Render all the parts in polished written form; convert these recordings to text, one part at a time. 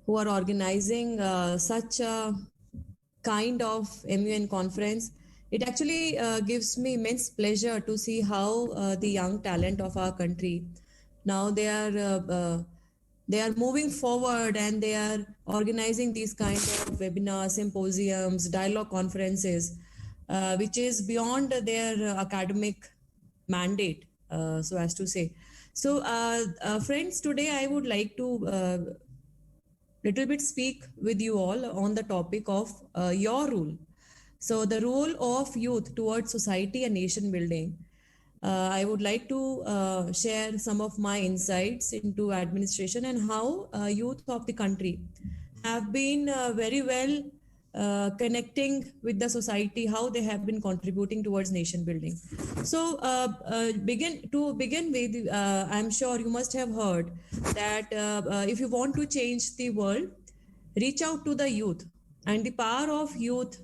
who are organizing such a kind of MUN conference. It actually gives me immense pleasure to see how the young talent of our country now they are moving forward and they are organizing these kind of webinars, symposiums, dialogue conferences, which is beyond their academic mandate, so as to say. So, friends, today I would like to little bit speak with you all on the topic of your role. So, the role of youth towards society and nation building. I would like to share some of my insights into administration and how youth of the country have been very well connecting with the society, how they have been contributing towards nation building. So, begin with, I'm sure you must have heard that if you want to change the world, reach out to the youth, and the power of youth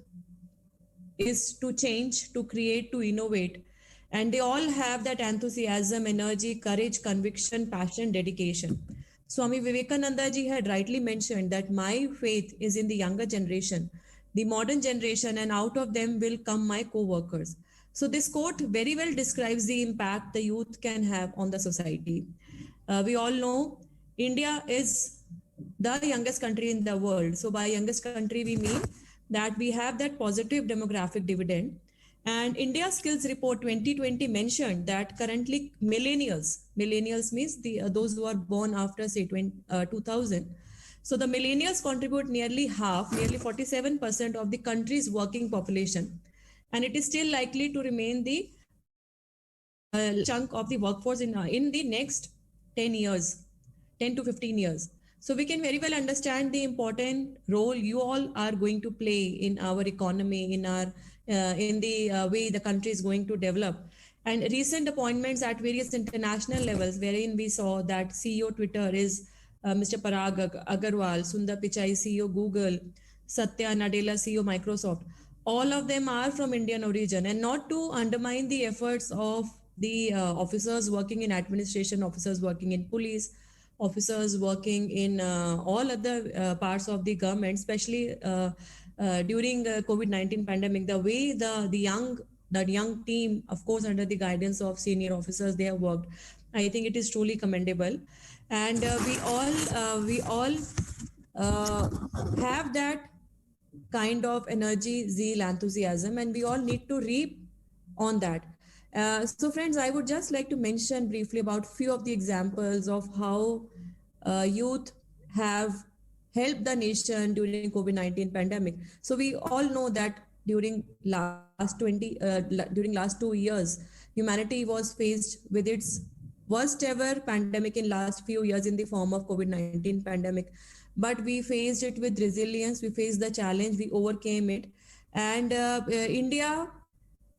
is to change, to create, to innovate. And they all have that enthusiasm, energy, courage, conviction, passion, dedication. Swami Vivekananda ji had rightly mentioned that my faith is in the younger generation, the modern generation, and out of them will come my co-workers. So this quote very well describes the impact the youth can have on the society. We all know India is the youngest country in the world. So by youngest country, we mean that we have that positive demographic dividend. And India Skills Report 2020 mentioned that currently millennials means those who are born after say 2000. So the millennials contribute nearly 47% of the country's working population. And it is still likely to remain the chunk of the workforce in the next 10 years, 10 to 15 years. So we can very well understand the important role you all are going to play in our economy, in our in the way the country is going to develop. And recent appointments at various international levels, wherein we saw that CEO Twitter is Mr. Parag Agarwal, Sundar Pichai, CEO Google, Satya Nadella, CEO Microsoft. All of them are from Indian origin, and not to undermine the efforts of the officers working in administration, officers working in police, officers working in all other parts of the government, especially during COVID-19 pandemic, the way that young team, of course, under the guidance of senior officers, they have worked. I think it is truly commendable, and we all have that kind of energy, zeal, enthusiasm, and we all need to reap on that. So friends, I would just like to mention briefly about few of the examples of how youth have helped the nation during COVID-19 pandemic. So we all know that during last 2 years, humanity was faced with its worst ever pandemic in last few years in the form of COVID-19 pandemic. But we faced it with resilience, we faced the challenge, we overcame it. And India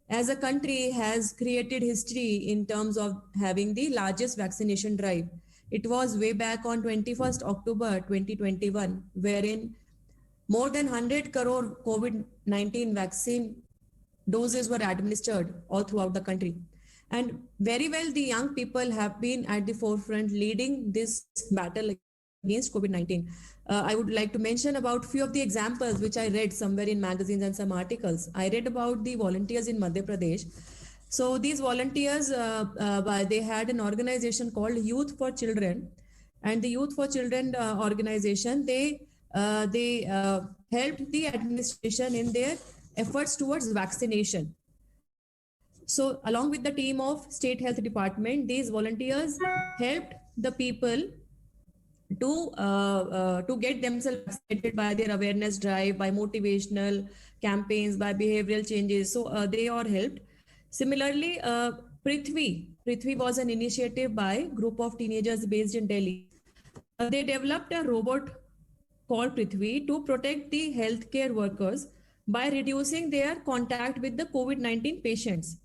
as a country has created history in terms of having the largest vaccination drive. It was way back on 21st October 2021, wherein more than 100 crore COVID-19 vaccine doses were administered all throughout the country. And very well, the young people have been at the forefront leading this battle against COVID-19. I would like to mention about few of the examples which I read somewhere in magazines and some articles. I read about the volunteers in Madhya Pradesh. So these volunteers, they had an organization called Youth for Children, and the Youth for Children organization, they helped the administration in their efforts towards vaccination. So along with the team of State Health Department, these volunteers helped the people to get themselves vaccinated by their awareness drive, by motivational campaigns, by behavioral changes. So they all helped. Similarly, Prithvi was an initiative by a group of teenagers based in Delhi. They developed a robot called Prithvi to protect the healthcare workers by reducing their contact with the COVID-19 patients.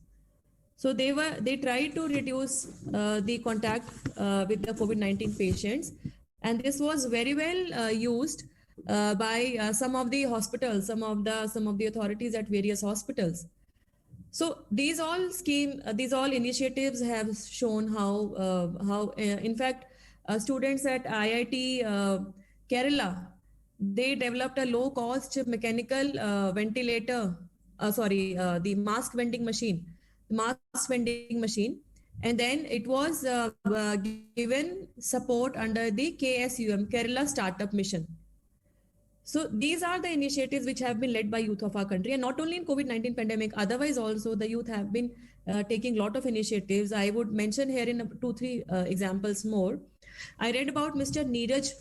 So they tried to reduce the contact with the COVID-19 patients, and this was very well used by some of the hospitals, some of the authorities at various hospitals. So these all initiatives have shown how in fact students at IIT Kerala, they developed a low-cost mechanical the mask vending machine, and then it was given support under the KSUM, Kerala Startup Mission. So these are the initiatives which have been led by youth of our country, and not only in COVID-19 pandemic, otherwise also the youth have been taking lot of initiatives. I would mention here in two, three examples more. I read about Mr. Neeraj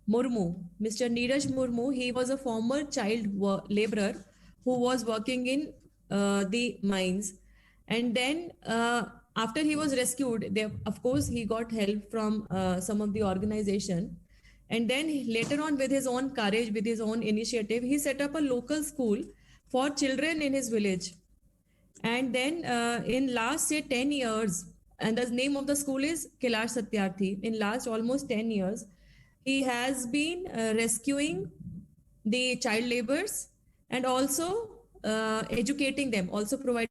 Murmu. Mr. Neeraj Murmu, he was a former child laborer who was working in the mines. And then after he was rescued, there, of course, he got help from some of the organization. And then later on, with his own courage, with his own initiative, he set up a local school for children in his village. And then in last, say, 10 years, and the name of the school is Kailash Satyarthi. In last almost 10 years, he has been rescuing the child laborers and also educating them, also providing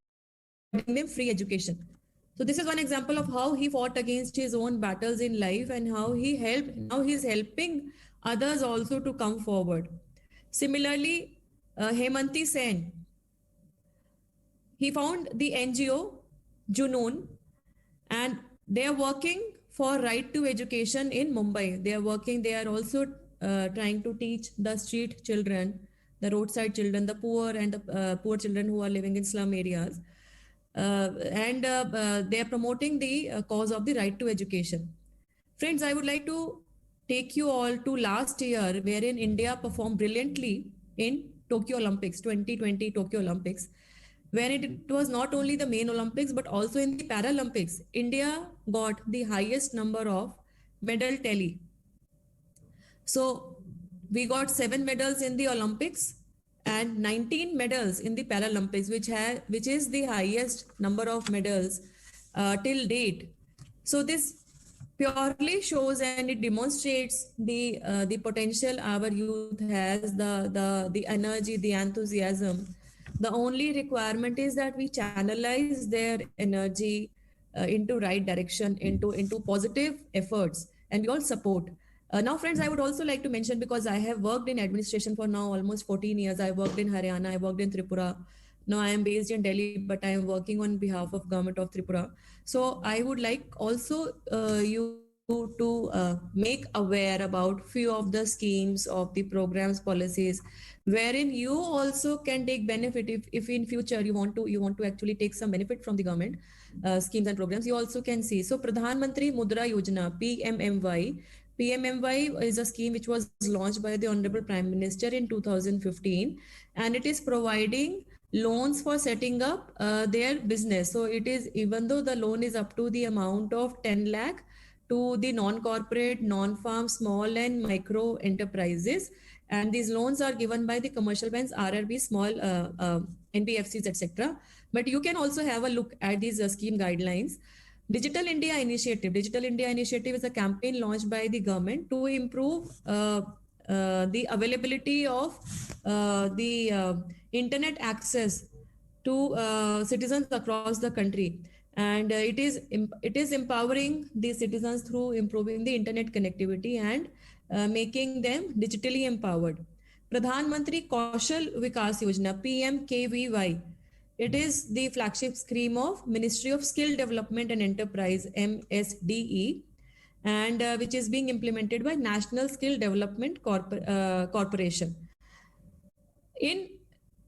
them free education. So this is one example of how he fought against his own battles in life and how he helped. Now he's helping others also to come forward. Similarly, Hemanti Sen, he found the NGO Junoon, and they are working for right to education in Mumbai. They are also trying to teach the street children, the roadside children, the poor and the poor children who are living in slum areas. And they are promoting the cause of the right to education. Friends, I would like to take you all to last year, wherein India performed brilliantly in Tokyo Olympics, 2020 Tokyo Olympics, when it was not only the main Olympics but also in the Paralympics. India got the highest number of medal tally. So we got 7 medals in the Olympics and 19 medals in the Paralympics, which is the highest number of medals till date. So this purely shows and it demonstrates the potential our youth has, the energy, the enthusiasm. The only requirement is that we channelize their energy into right direction, into positive efforts, and we all support. Now, friends, I would also like to mention, because I have worked in administration for now almost 14 years. I worked in Haryana, I worked in Tripura. Now I am based in Delhi, but I am working on behalf of government of Tripura. So I would like also you to make aware about few of the schemes of the programs, policies, wherein you also can take benefit if in future you want to actually take some benefit from the government schemes and programs. You also can see. So Pradhan Mantri Mudra Yojana, PMMY is a scheme which was launched by the Honorable Prime Minister in 2015, and it is providing loans for setting up their business. So it is, even though the loan is up to the amount of 10 lakh to the non-corporate, non-farm, small and micro enterprises, and these loans are given by the commercial banks, RRB, small NBFCs, etc. But you can also have a look at these scheme guidelines. Digital India Initiative is a campaign launched by the government to improve the availability of the internet access to citizens across the country, and it is empowering the citizens through improving the internet connectivity and making them digitally empowered. Pradhan Mantri Kaushal Vikas Yojana, PMKVY, it is the flagship scheme of Ministry of Skill Development and Enterprise, MSDE, and which is being implemented by National Skill Development Corporation. In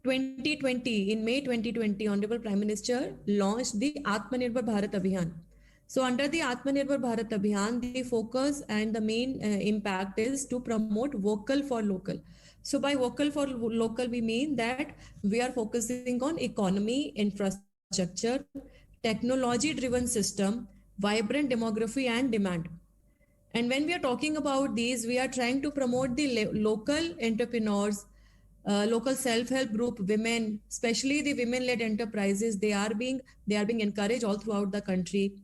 2020, in May 2020, Honorable Prime Minister launched the Atmanirbhar Bharat Abhiyan. So under the Atmanirbhar Bharat Abhiyan, the focus and the main impact is to promote vocal for local. So by vocal for local, we mean that we are focusing on economy, infrastructure, technology-driven system, vibrant demography and demand. And when we are talking about these, we are trying to promote the local entrepreneurs, local self-help group, women, especially the women-led enterprises. They are being encouraged all throughout the country.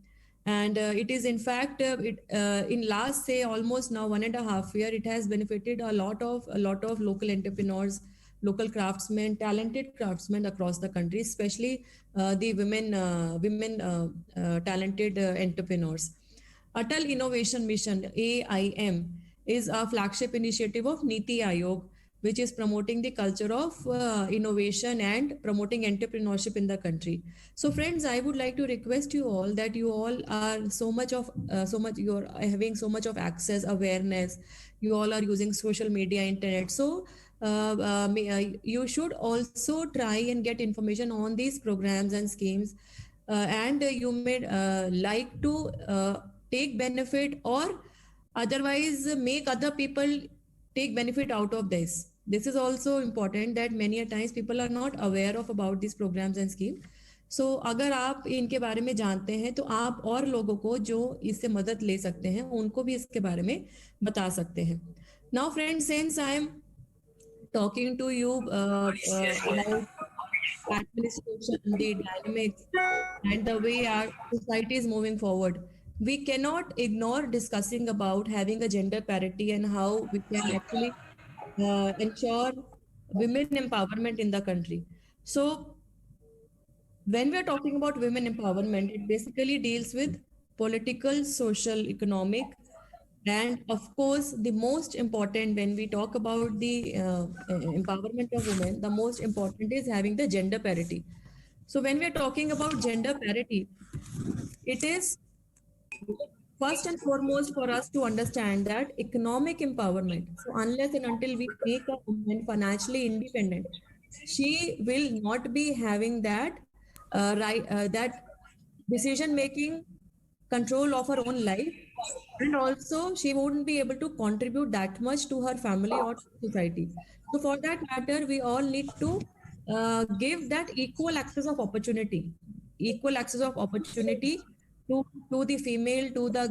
And it is in fact in last, say, almost now 1.5 years, it has benefited a lot of local entrepreneurs, local craftsmen, talented craftsmen across the country, especially the women talented entrepreneurs. Atal Innovation Mission, AIM, is a flagship initiative of Niti Aayog, which is promoting the culture of innovation and promoting entrepreneurship in the country. So, friends, I would like to request you all that you all are you are having so much of access, awareness. You all are using social media, internet. So, you should also try and get information on these programs and schemes, and you may like to take benefit or otherwise make other people take benefit out of this is also important that many a times people are not aware of about these programs and scheme. So अगर आप इनके बारे में जानते हैं तो आप और लोगों को जो इससे मदद ले सकते हैं उनको भी इसके बारे में बता सकते हैं. Now friends, since I am talking to you about administration, the dynamics, and the way our society is moving forward, we cannot ignore discussing about having a gender parity and how we can actually ensure women empowerment in the country. So, when we are talking about women empowerment, it basically deals with political, social, economic, and of course, the most important when we talk about the empowerment of women, the most important is having the gender parity. So, when we are talking about gender parity, it is first and foremost for us to understand that economic empowerment. So, unless and until we make a woman financially independent, she will not be having that that decision making control of her own life, and also she wouldn't be able to contribute that much to her family or society. So for that matter we all need to give that equal access of opportunity to the female, to the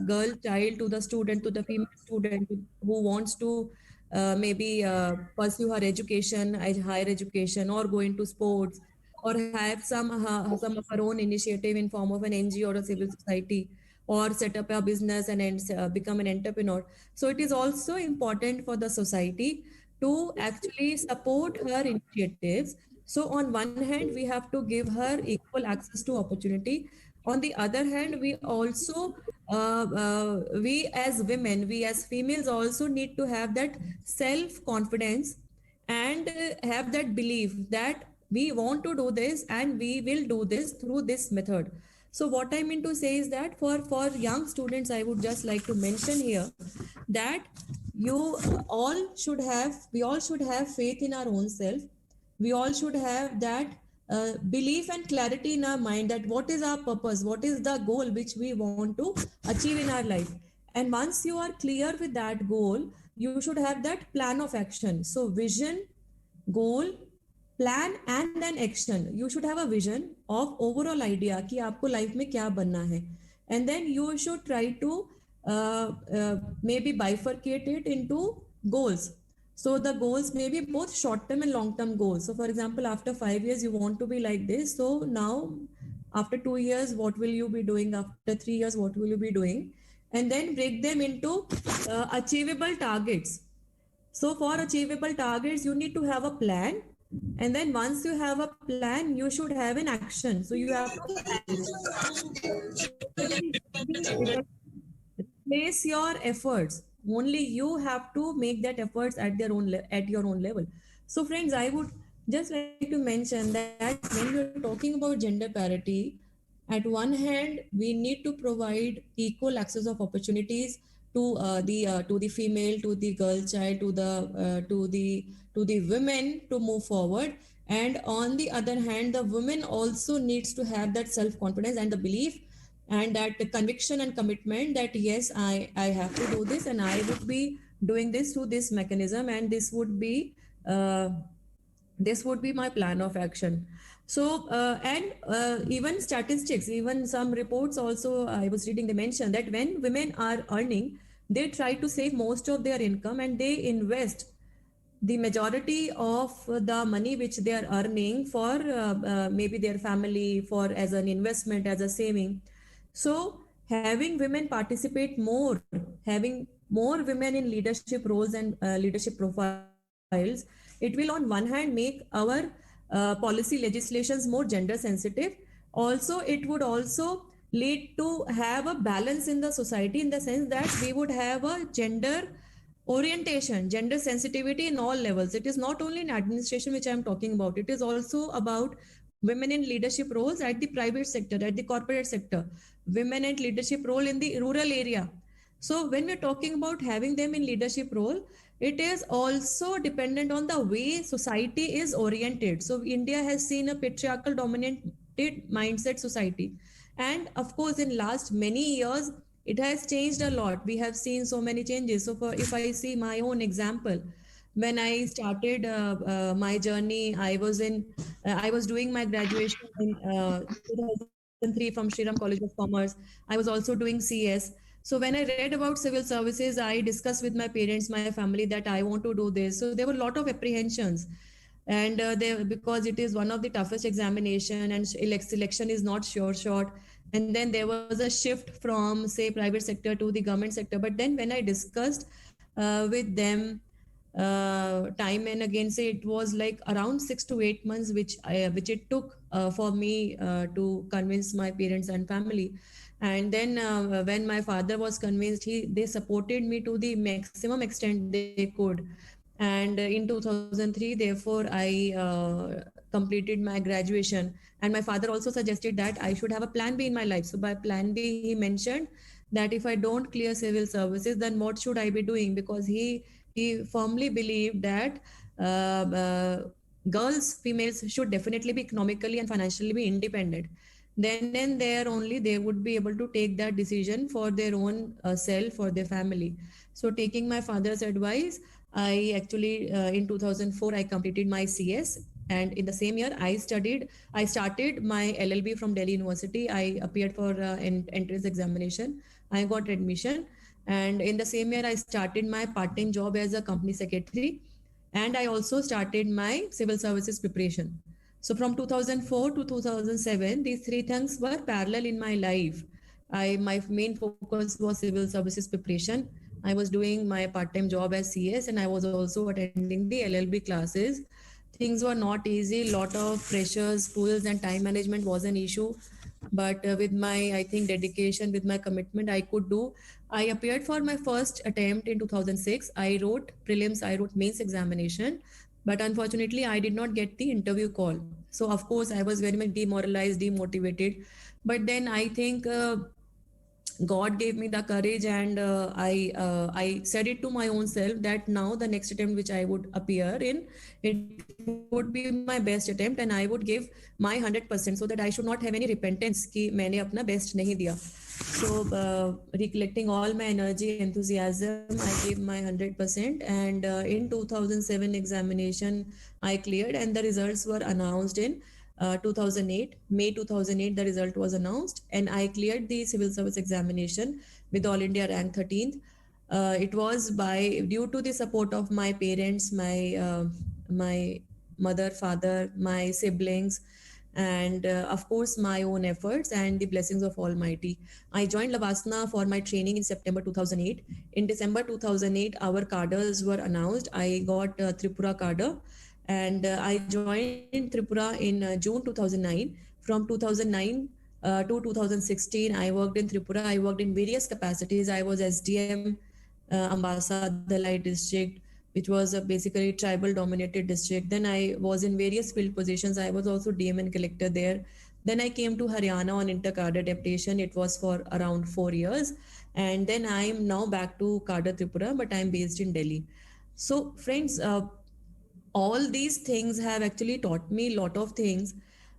girl child, to the student, to the female student who wants to maybe pursue her education, higher education, or go into sports, or have some of her own initiative in form of an NGO or a civil society, or set up a business and become an entrepreneur. So it is also important for the society to actually support her initiatives. So on one hand, we have to give her equal access to opportunity. On the other hand, we as women, we as females also need to have that self confidence and have that belief that we want to do this and we will do this through this method. So what I mean to say is that for young students, I would just like to mention here that you we all should have faith in our own self. We all should have that belief and clarity in our mind that what is our purpose, what is the goal which we want to achieve in our life. And once you are clear with that goal, you should have that plan of action. So vision, goal, plan and then action. You should have a vision of overall idea कि आपको life में क्या बनना है, and then you should try to maybe bifurcate it into goals. So the goals may be both short term and long term goals. So for example, after 5 years you want to be like this, so now after 2 years what will you be doing, after 3 years what will you be doing, and then break them into achievable targets. So for achievable targets you need to have a plan, and then once you have a plan you should have an action. So you have to place your efforts. Only you have to make that efforts at your own level. So friends, I would just like to mention that when we're talking about gender parity, at one hand we need to provide equal access of opportunities to the female, to the girl child, to the women to move forward. And on the other hand, the women also needs to have that self confidence and the belief and that conviction and commitment that yes, I have to do this, and I would be doing this through this mechanism, and this would be my plan of action. So even statistics, even some reports also I was reading, they mentioned that when women are earning, they try to save most of their income and they invest the majority of the money which they are earning for maybe their family, for as an investment, as a saving. So having women participate more, having more women in leadership roles and leadership profiles, it will on one hand make our policy legislations more gender sensitive. Also, it would also lead to have a balance in the society, in the sense that we would have a gender orientation, gender sensitivity in all levels. It is not only in administration which I am talking about. It is also about women in leadership roles at the private sector, at the corporate sector, women in leadership role in the rural area. So when we're talking about having them in leadership role, it is also dependent on the way society is oriented. So India has seen a patriarchal dominated mindset society, and of course in last many years it has changed a lot. We have seen so many changes. So for if I see my own example, when I started my journey, I was doing my graduation in 2003 from Shriram College of Commerce. I was also doing CS. So when I read about civil services, I discussed with my parents, my family, that I want to do this. So there were a lot of apprehensions, and because it is one of the toughest examination, and selection is not sure short. And then there was a shift from, say, private sector to the government sector. But then when I discussed with them time and again, say it was like around 6 to 8 months which it took for me to convince my parents and family. And then when my father was convinced, they supported me to the maximum extent they could. And in 2003, therefore, I completed my graduation. And my father also suggested that I should have a plan B in my life. So by plan B, he mentioned that if I don't clear civil services, then what should I be doing? Because he firmly believed that girls, females should definitely be economically and financially be independent. Then and there only they would be able to take that decision for their own self, for their family. So taking my father's advice, I actually in 2004 I completed my CS, and in the same year I started my LLB from Delhi University. I appeared for an entrance examination. I got admission, and in the same year I started my part-time job as a company secretary, and I also started my civil services preparation. So from 2004 to 2007, these three things were parallel in my life. My main focus was civil services preparation. I was doing my part-time job as CS, and I was also attending the LLB classes. Things were not easy, lot of pressures, pulls, and time management was an issue. But with my, I think, dedication, with my commitment, I could do. I appeared for my first attempt in 2006. I wrote prelims, I wrote mains examination, but unfortunately I did not get the interview call. So of course I was very much demoralized, demotivated. But then I think God gave me the courage, and I said it to my own self that now the next attempt which I would appear in, it would be my best attempt, and I would give my 100%, so that I should not have any repentance कि मैंने अपना best नहीं दिया. So recollecting all my energy, enthusiasm, I gave my 100%, and in 2007 examination I cleared, and the results were announced in 2008. May 2008 the result was announced, and I cleared the civil service examination with all India rank 13th. It was by due to the support of my parents, my mother, father, my siblings, and of course my own efforts and the blessings of Almighty. I joined Lavasna for my training in September 2008. In December 2008, our cadres were announced. I got Tripura cadre, and I joined Tripura in June 2009. From 2009 to 2016, I worked in Tripura. I worked in various capacities. I was SDM, Ambasa, Dhalai district, which was a basically tribal dominated district. Then I was in various field positions. I was also DM and collector there. Then I came to Haryana on inter-cadre deputation. It was for around 4 years. And then I'm now back to Cadre Tripura, but I'm based in Delhi. So friends, all these things have actually taught me a lot of things.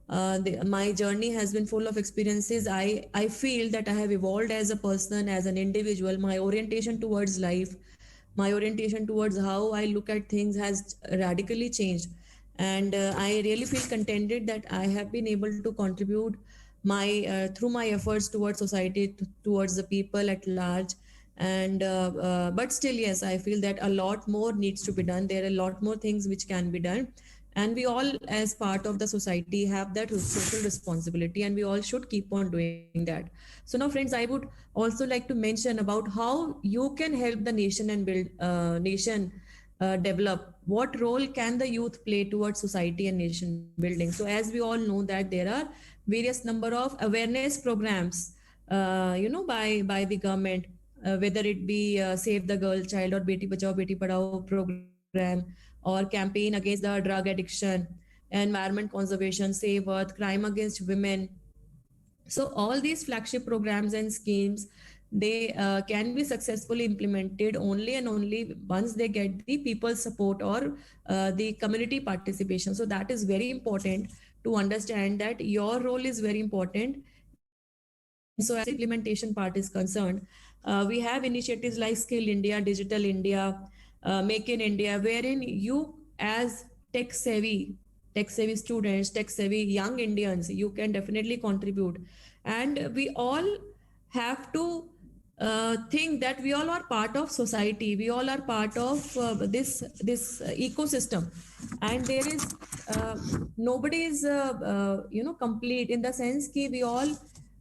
My journey has been full of experiences. I feel that I have evolved as a person, as an individual. My orientation towards life, my orientation towards how I look at things has radically changed. And I really feel contented that I have been able to contribute my through my efforts towards society, towards the people at large. And but still, yes, I feel that a lot more needs to be done. There are a lot more things which can be done, and we all as part of the society have that social responsibility, and we all should keep on doing that. So now friends, I would also like to mention about how you can help the nation and build nation develop. What role can the youth play towards society and nation building? So as we all know that there are various number of awareness programs by the government. whether it be Save the Girl Child or Beti Bachao Beti Padhao program, or campaign against the drug addiction, environment conservation, Save Earth, crime against women. So all these flagship programs and schemes, they can be successfully implemented only and only once they get the people's support or the community participation. So that is very important to understand that your role is very important. And so as far as the implementation part is concerned, we have initiatives like Skill India, Digital India, Make in India, wherein you as tech savvy students, tech savvy young Indians, you can definitely contribute. And we all have to think that we all are part of society, we all are part of this ecosystem, and there is uh, nobody is complete in the sense that we all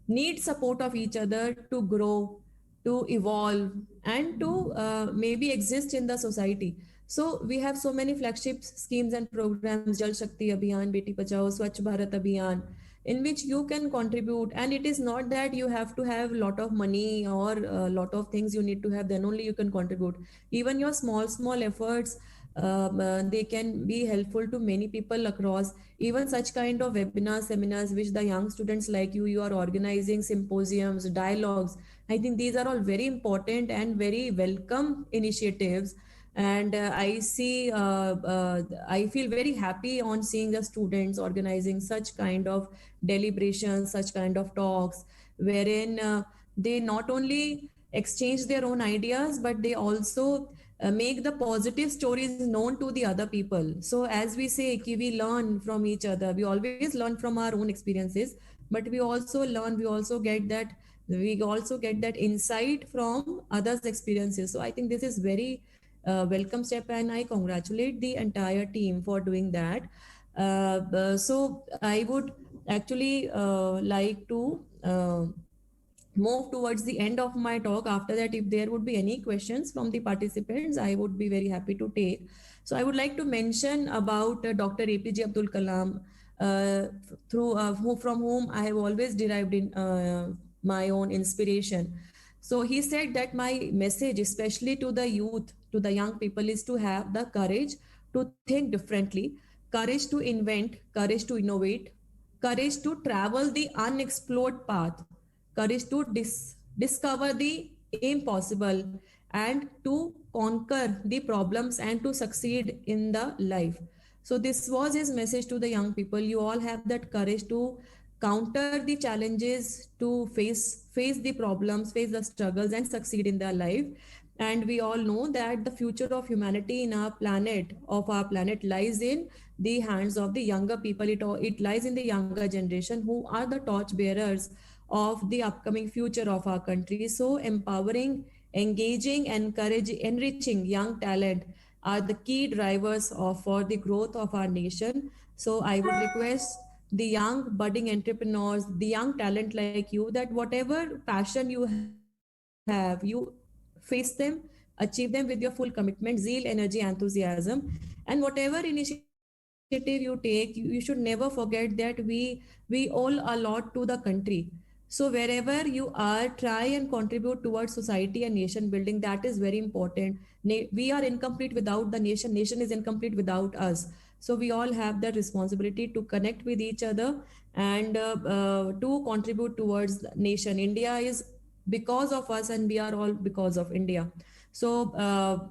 need support of each other to grow, to evolve, and to maybe exist in the society. So we have so many flagship schemes and programs, Jal Shakti Abhiyan, Beti Bachao, Swachh Bharat Abhiyan, in which you can contribute. And it is not that you have to have a lot of money or a lot of things you need to have, then only you can contribute. Even your small efforts, they can be helpful to many people across. Even such kind of webinars, seminars, which the young students like you are organizing, symposiums, dialogues, I think these are all very important and very welcome initiatives. And I feel very happy on seeing the students organizing such kind of deliberations, such kind of talks, wherein they not only exchange their own ideas, but they also make the positive stories known to the other people. So as we say, we learn from each other, we always learn from our own experiences, but we also get that insight from others experiences. So I think this is very welcome step, and I congratulate the entire team for doing that. So I would actually like to move towards the end of my talk. After that, if there would be any questions from the participants, I would be very happy to take. So I would like to mention about Dr. Apj Abdul Kalam, from whom I have always derived in my own inspiration. So he said that my message, especially to the youth, to the young people, is to have the courage to think differently, courage to invent, courage to innovate, courage to travel the unexplored path, courage to discover the impossible, and to conquer the problems and to succeed in the life. So this was his message to the young people. You all have that courage to counter the challenges, to face the problems, face the struggles, and succeed in their life. And we all know that the future of humanity in our planet lies in the hands of the younger people. It lies in the younger generation, who are the torch bearers of the upcoming future of our country. So empowering, engaging, enriching young talent are the key drivers for the growth of our nation. So I would request the young budding entrepreneurs, the young talent like you, that whatever passion you have, you face them, achieve them with your full commitment, zeal, energy, enthusiasm. And whatever initiative you take, you should never forget that we owe a lot to the country. So wherever you are, try and contribute towards society and nation building. That is very important. We are incomplete without the nation. Nation is incomplete without us. So we all have that responsibility to connect with each other and to contribute towards the nation. India is because of us, and we are all because of India. So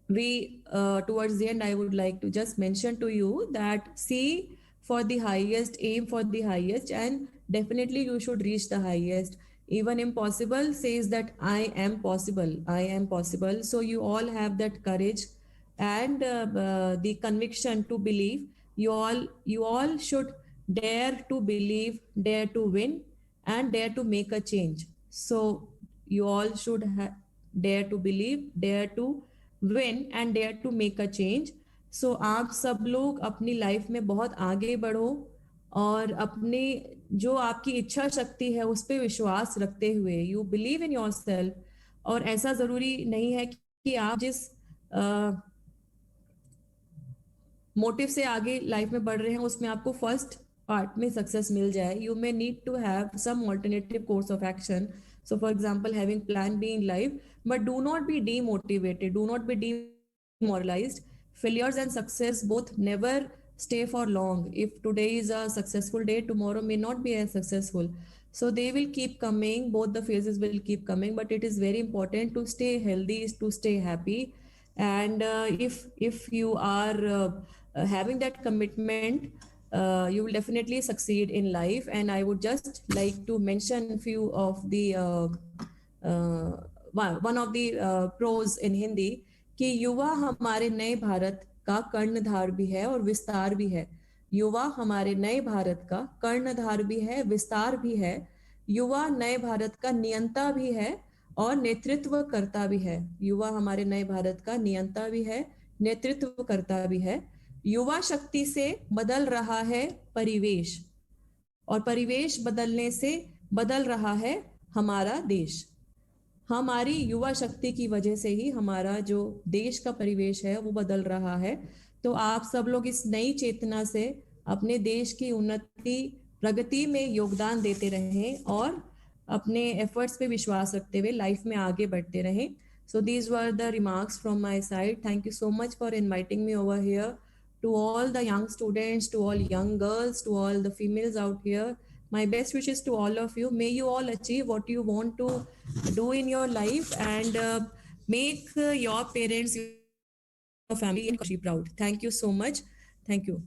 we towards the end, I would like to just mention to you that see for the highest, aim for the highest, and definitely you should reach the highest. Even impossible says that I am possible. So you all have that courage and the conviction to believe. You all should dare to believe, dare to win, and dare to make a change. So you all should dare to believe, dare to win and dare to make a change. So आप सब लोग अपनी life में बहुत आगे बढ़ो, और अपने जो आपकी इच्छा शक्ति है उस पर विश्वास रखते हुए you believe in your self. और ऐसा ज़रूरी नहीं है कि आप जिस मोटिव से आगे लाइफ में बढ़ रहे हैं उसमें आपको फर्स्ट पार्ट में सक्सेस मिल जाए. You may need to have some alternative course of action So for example, having plan B in life, but do not be demotivated, do not be demoralized. Failures and success both never stay for long. If today is a successful day, tomorrow may not be as successful. So they will keep coming, both the phases will keep coming, but it is very important to stay healthy, is to stay happy. And if you are having that commitment, you will definitely succeed in life. And I would just like to mention few of the uh, one of the pros in Hindi, कि युवा हमारे नए भारत का कर्णधार भी है और विस्तार भी है. युवा हमारे नए भारत का कर्णधार भी है, विस्तार भी है. युवा नए भारत का नियंता भी है और नेतृत्व करता भी है. युवा हमारे नए भारत का नियंता भी है, नेतृत्व करता भी है. युवा शक्ति से बदल रहा है परिवेश, और परिवेश बदलने से बदल रहा है हमारा देश. हमारी युवा शक्ति की वजह से ही हमारा जो देश का परिवेश है वो बदल रहा है. तो आप सब लोग इस नई चेतना से अपने देश की उन्नति, प्रगति में योगदान देते रहें और अपने एफर्ट्स पे विश्वास रखते हुए लाइफ में आगे बढ़ते रहें. So these were the remarks from my side. Thank you so much for inviting me over here. To all the young students, to all young girls, to all the females out here, my best wishes to all of you. May you all achieve what you want to do in your life, and make your parents, your family, and country proud. Thank you so much. Thank you.